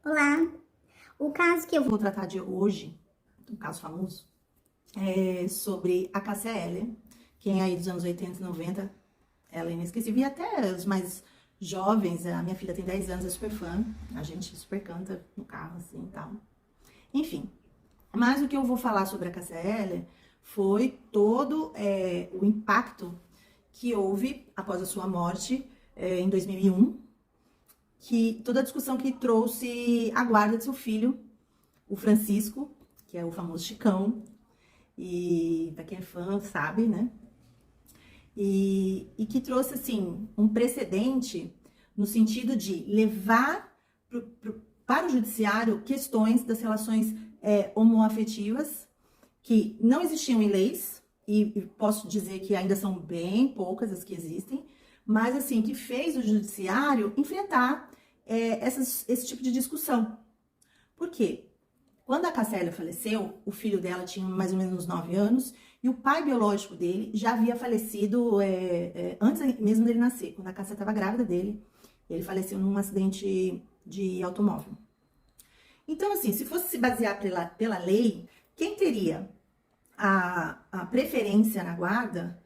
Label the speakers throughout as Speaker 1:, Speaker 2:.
Speaker 1: Olá, o caso que eu
Speaker 2: Vou tratar de hoje, um caso famoso, é sobre a Cássia Eller. Quem é aí dos anos 80 e 90, ela é inesquecível. E até os mais jovens, a minha filha tem 10 anos, é super fã. A gente super canta no carro, assim, e tal. Enfim, mas o que eu vou falar sobre a Cássia Eller foi todo o impacto que houve após a sua morte em 2001, que toda a discussão que trouxe a guarda de seu filho, o Francisco, que é o famoso Chicão, e pra quem é fã sabe, né? E que trouxe, assim, um precedente no sentido de levar para o judiciário questões das relações homoafetivas que não existiam em leis, e posso dizer que ainda são bem poucas as que existem, mas, assim, que fez o judiciário enfrentar esse tipo de discussão. Por quê? Quando a Cássia Eller faleceu, o filho dela tinha mais ou menos uns 9 anos, e o pai biológico dele já havia falecido antes mesmo dele nascer, quando a Cássia estava grávida dele. Ele faleceu num acidente de automóvel. Então, assim, se fosse se basear pela lei, quem teria a preferência na guarda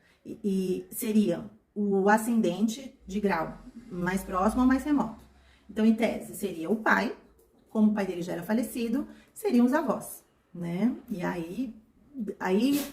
Speaker 2: seria o ascendente de grau mais próximo ou mais remoto. Então, em tese, seria o pai. Como o pai dele já era falecido, seriam os avós, né? E aí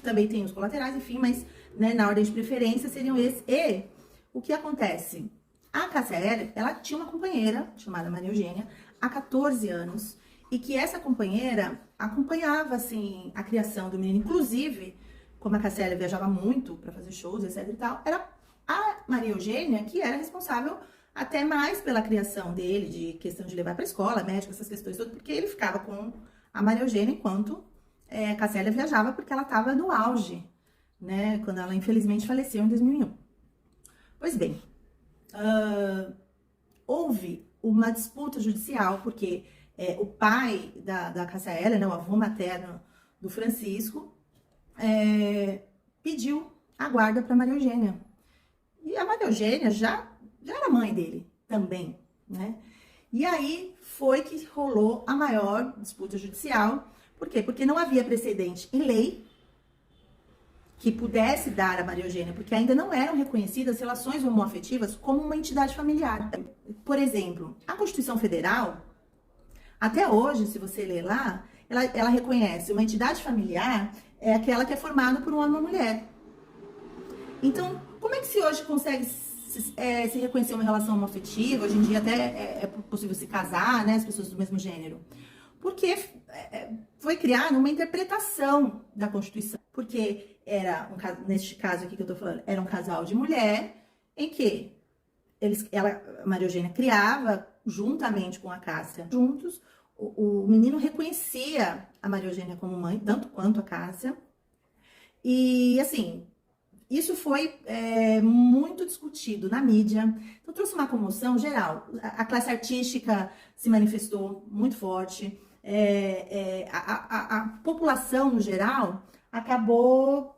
Speaker 2: também tem os colaterais, enfim, mas, né, na ordem de preferência seriam esses. E o que acontece? A Cássia Eller, ela tinha uma companheira chamada Maria Eugênia há 14 anos, e que essa companheira acompanhava, assim, a criação do menino. Inclusive, como a Cássia Eller viajava muito para fazer shows, etc e tal, era a Maria Eugênia que era responsável até mais pela criação dele, de questão de levar para escola, médico, essas questões todas, porque ele ficava com a Maria Eugênia enquanto a Cássia Eller viajava, porque ela estava no auge, né, quando ela infelizmente faleceu em 2001. Pois bem, houve uma disputa judicial, porque o pai da Cássia Eller, né, o avô materno do Francisco, pediu a guarda para Maria Eugênia. E a Maria Eugênia já era mãe dele também, né? E aí foi que rolou a maior disputa judicial. Por quê? Porque não havia precedente em lei que pudesse dar a Maria Eugênia, porque ainda não eram reconhecidas relações homoafetivas como uma entidade familiar. Por exemplo, a Constituição Federal, até hoje, se você ler lá, ela reconhece uma entidade familiar é aquela que é formada por um homem e uma mulher. Então, como é que se hoje consegue se reconhecer uma relação homoafetiva? Hoje em dia até é possível se casar, né, as pessoas do mesmo gênero. Porque foi criada uma interpretação da Constituição. Porque era, neste caso aqui que eu tô falando, era um casal de mulher em que a Maria Eugênia criava, juntamente com a Cássia, juntos, o menino reconhecia a Maria Eugênia como mãe, tanto quanto a Cássia. E, assim, isso foi muito discutido na mídia, então trouxe uma comoção geral. A classe artística se manifestou muito forte, a população no geral acabou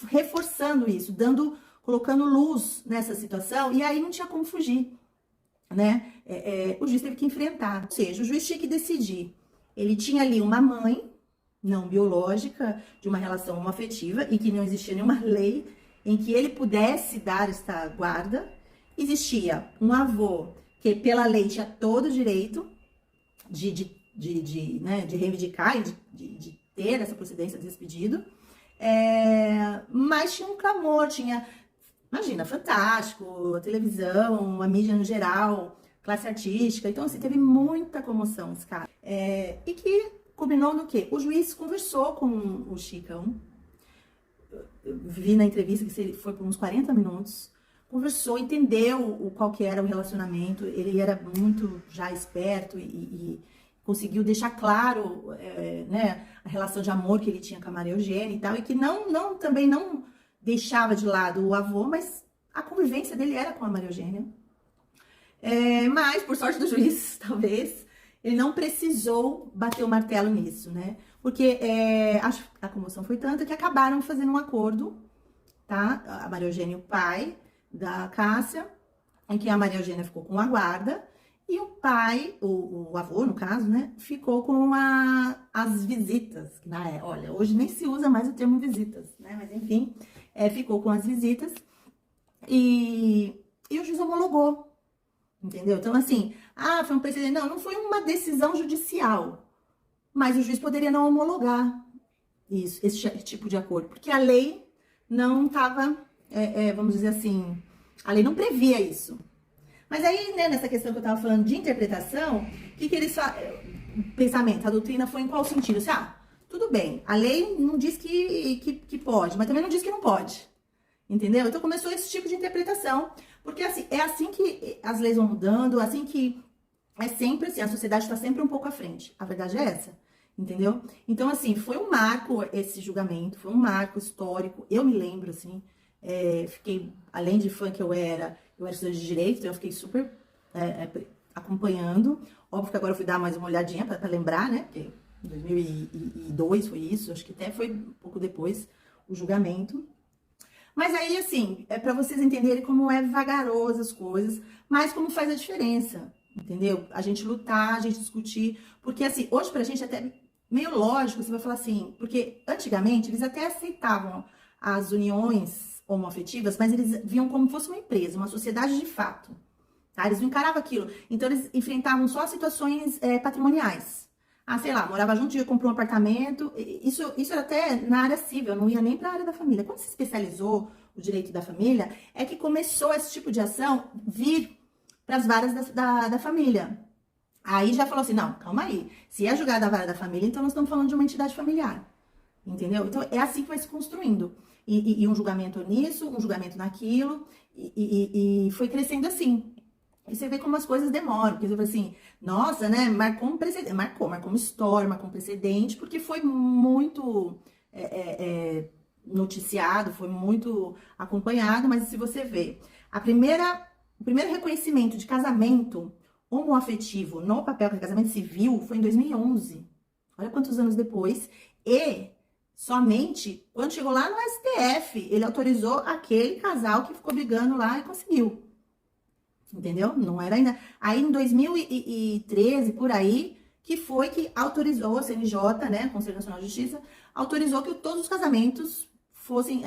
Speaker 2: reforçando isso, colocando luz nessa situação, e aí não tinha como fugir, né? O juiz teve que enfrentar, ou seja, o juiz tinha que decidir. Ele tinha ali uma mãe não biológica, de uma relação homoafetiva, e que não existia nenhuma lei em que ele pudesse dar esta guarda. Existia um avô que, pela lei, tinha todo o direito de reivindicar e de ter essa procedência desse pedido, mas tinha um clamor, imagina, Fantástico, a televisão, a mídia no geral, classe artística, então, assim, teve muita comoção esse caso. E que culminou no quê? O juiz conversou com o Chicão, eu vi na entrevista que ele foi por uns 40 minutos, conversou, entendeu qual que era o relacionamento, ele era muito já esperto e conseguiu deixar claro né, a relação de amor que ele tinha com a Maria Eugênia e tal, e que também não deixava de lado o avô, mas a convivência dele era com a Maria Eugênia. Mas, por sorte do juiz, talvez, ele não precisou bater o martelo nisso, né? Porque a comoção foi tanta que acabaram fazendo um acordo, tá? A Maria Eugênia e o pai da Cássia, em que a Maria Eugênia ficou com a guarda E o pai, o avô, no caso, né, ficou com as visitas. Olha, hoje nem se usa mais o termo visitas, né? Mas enfim, ficou com as visitas e o juiz homologou, entendeu? Então, assim, foi um precedente. Não, não foi uma decisão judicial, mas o juiz poderia não homologar esse tipo de acordo, porque a lei não estava, vamos dizer assim, a lei não previa isso. Mas aí, né, nessa questão que eu estava falando de interpretação, o que eles pensamento, a doutrina foi em qual sentido? Assim, tudo bem, a lei não diz que pode, mas também não diz que não pode. Entendeu? Então começou esse tipo de interpretação, porque assim, é assim que as leis vão mudando, assim que é sempre assim, a sociedade está sempre um pouco à frente. A verdade é essa, entendeu? Então, assim, foi um marco esse julgamento, foi um marco histórico. Eu me lembro, assim, fiquei, além de fã que eu era estudante de direito, então eu fiquei super acompanhando. Óbvio que agora eu fui dar mais uma olhadinha para lembrar, né? Porque em 2002 foi isso, acho que até foi um pouco depois o julgamento. Mas aí, assim, é para vocês entenderem como é vagaroso as coisas, mas como faz a diferença, entendeu? A gente lutar, a gente discutir, porque assim, hoje pra gente é até meio lógico, você vai falar assim, porque antigamente eles até aceitavam as uniões homoafetivas, mas eles viam como fosse uma empresa, uma sociedade de fato, tá? Eles não encaravam aquilo, então eles enfrentavam só situações patrimoniais. Sei lá, morava junto, ia comprar um apartamento. Isso era até na área civil, não ia nem para a área da família. Quando se especializou o direito da família, é que começou esse tipo de ação vir para as varas da família. Aí já falou assim, não, calma aí. Se é julgado da vara da família, então nós estamos falando de uma entidade familiar. Entendeu? Então é assim que vai se construindo. E um julgamento nisso, um julgamento naquilo, e foi crescendo assim. E você vê como as coisas demoram, porque você fala assim, nossa, né, marcou um precedente, marcou uma história, marcou um precedente, porque foi muito noticiado, foi muito acompanhado, mas se você vê, o primeiro reconhecimento de casamento homoafetivo no papel de casamento civil foi em 2011. Olha quantos anos depois. E somente quando chegou lá no STF, ele autorizou aquele casal que ficou brigando lá e conseguiu. Entendeu? Não era ainda. Aí em 2013, por aí, que foi que autorizou a CNJ, né, Conselho Nacional de Justiça, autorizou que todos os casamentos fossem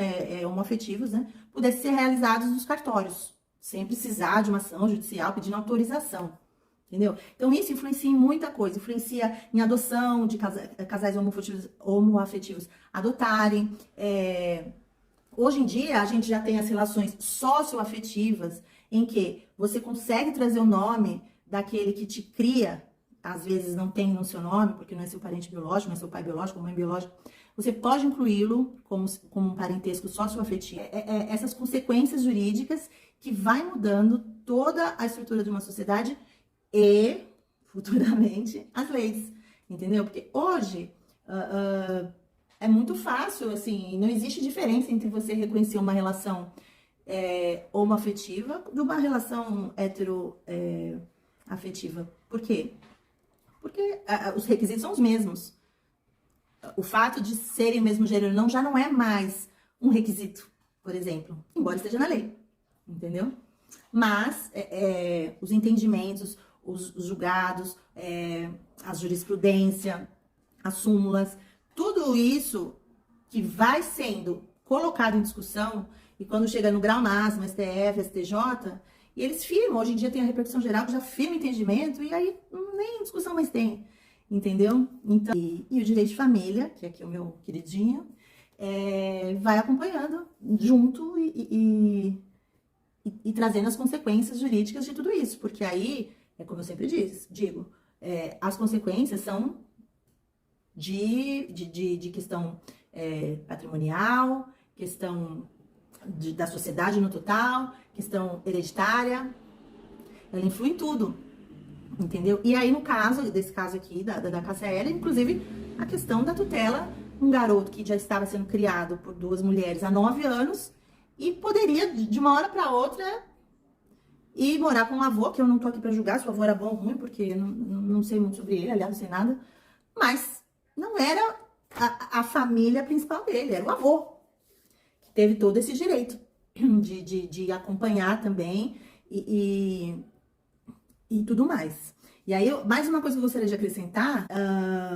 Speaker 2: homoafetivos, né, pudessem ser realizados nos cartórios, sem precisar de uma ação judicial pedindo autorização. Entendeu? Então isso influencia em muita coisa, influencia em adoção de casais homoafetivos adotarem. Hoje em dia a gente já tem as relações socioafetivas, em que você consegue trazer o nome daquele que te cria, às vezes não tem no seu nome, porque não é seu parente biológico, não é seu pai biológico, mãe biológica, você pode incluí-lo como um parentesco socioafetivo. Essas consequências jurídicas que vai mudando toda a estrutura de uma sociedade e, futuramente, as leis, entendeu? Porque hoje é muito fácil, assim, não existe diferença entre você reconhecer uma relação homoafetiva de uma relação heteroafetiva. Por quê? Porque os requisitos são os mesmos. O fato de serem o mesmo gênero já não é mais um requisito, por exemplo, embora esteja na lei, entendeu? Mas os entendimentos, os julgados, a jurisprudência, as súmulas, tudo isso que vai sendo colocado em discussão, e quando chega no grau máximo, STF, STJ, e eles firmam, hoje em dia tem a repercussão geral, que já firma o entendimento, e aí nem discussão mais tem, entendeu? Então, e o direito de família, que aqui é o meu queridinho, vai acompanhando junto e trazendo as consequências jurídicas de tudo isso, porque aí, como eu sempre digo, as consequências são de questão patrimonial, questão da sociedade no total, questão hereditária, ela influi em tudo, entendeu? E aí, no caso, desse caso aqui, da Cássia Eller, inclusive, a questão da tutela, um garoto que já estava sendo criado por duas mulheres há 9 anos, e poderia, de uma hora para outra, ir morar com um avô, que eu não tô aqui para julgar se o avô era bom ou ruim, porque eu não sei muito sobre ele, aliás, não sei nada, mas não era a família principal dele, era o avô, que teve todo esse direito de acompanhar também e e tudo mais. E aí, mais uma coisa que eu gostaria de acrescentar,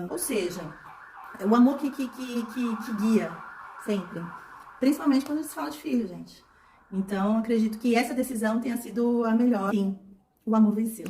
Speaker 2: ou seja, o amor que guia sempre. Principalmente quando a gente fala de filho, gente. Então, acredito que essa decisão tenha sido a melhor. Sim, o amor venceu.